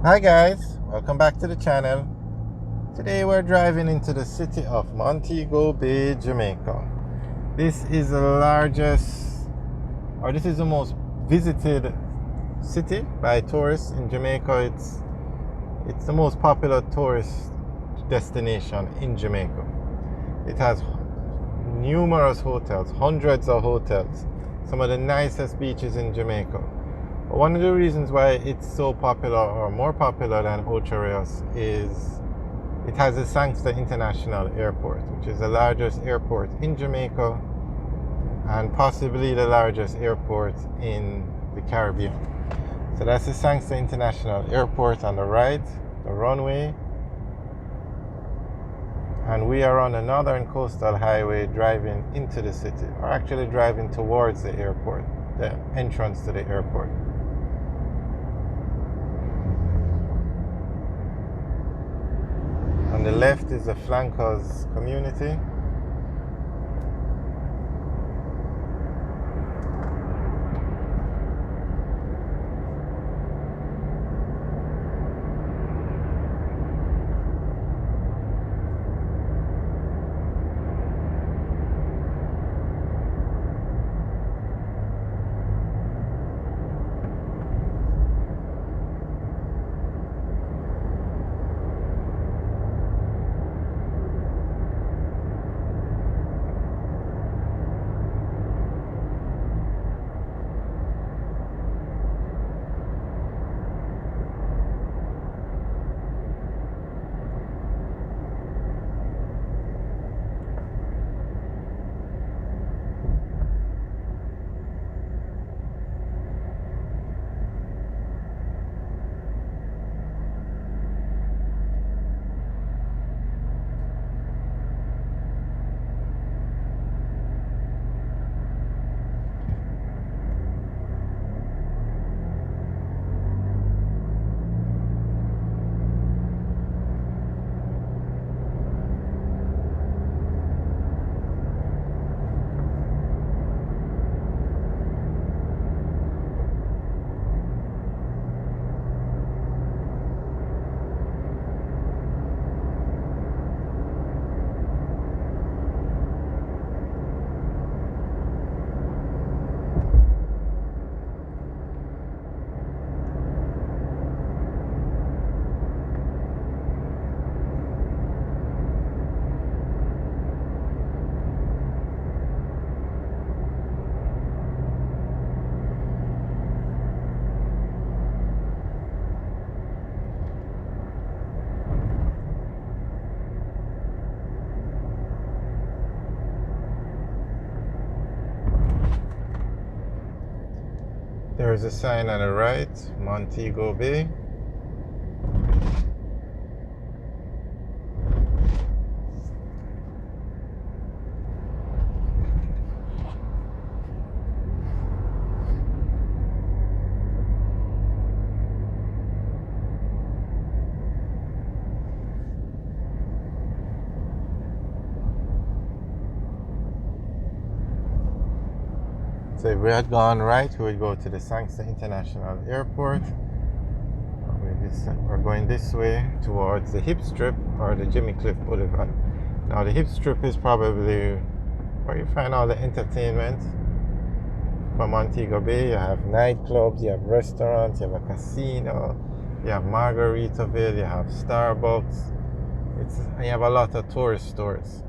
Hi guys, welcome back to the channel. Today we're driving into the city of Montego Bay, Jamaica. This is the largest, or this is the most visited city by tourists in Jamaica. It's the most popular tourist destination in Jamaica. It has numerous hotels, hundreds of hotels, some of the nicest beaches in Jamaica. One of the reasons why it's so popular, or more popular than Ocho Rios, is it has the Sangster International Airport, which is the largest airport in Jamaica and possibly the largest airport in the Caribbean. So that's the Sangster International Airport on the right, the runway. And we are on the Northern Coastal Highway driving into the city, or actually driving towards the airport, the entrance to the airport. On the left is the Flankers community. There is a sign on the right, Montego Bay. So if we had gone right, we would go to the Sangster International Airport. We're going this way towards the Hip Strip or the Jimmy Cliff Boulevard. Now the Hip Strip is probably where you find all the entertainment from Montego Bay. You have nightclubs, you have restaurants, you have a casino, you have Margaritaville, you have Starbucks. And you have a lot of tourist stores.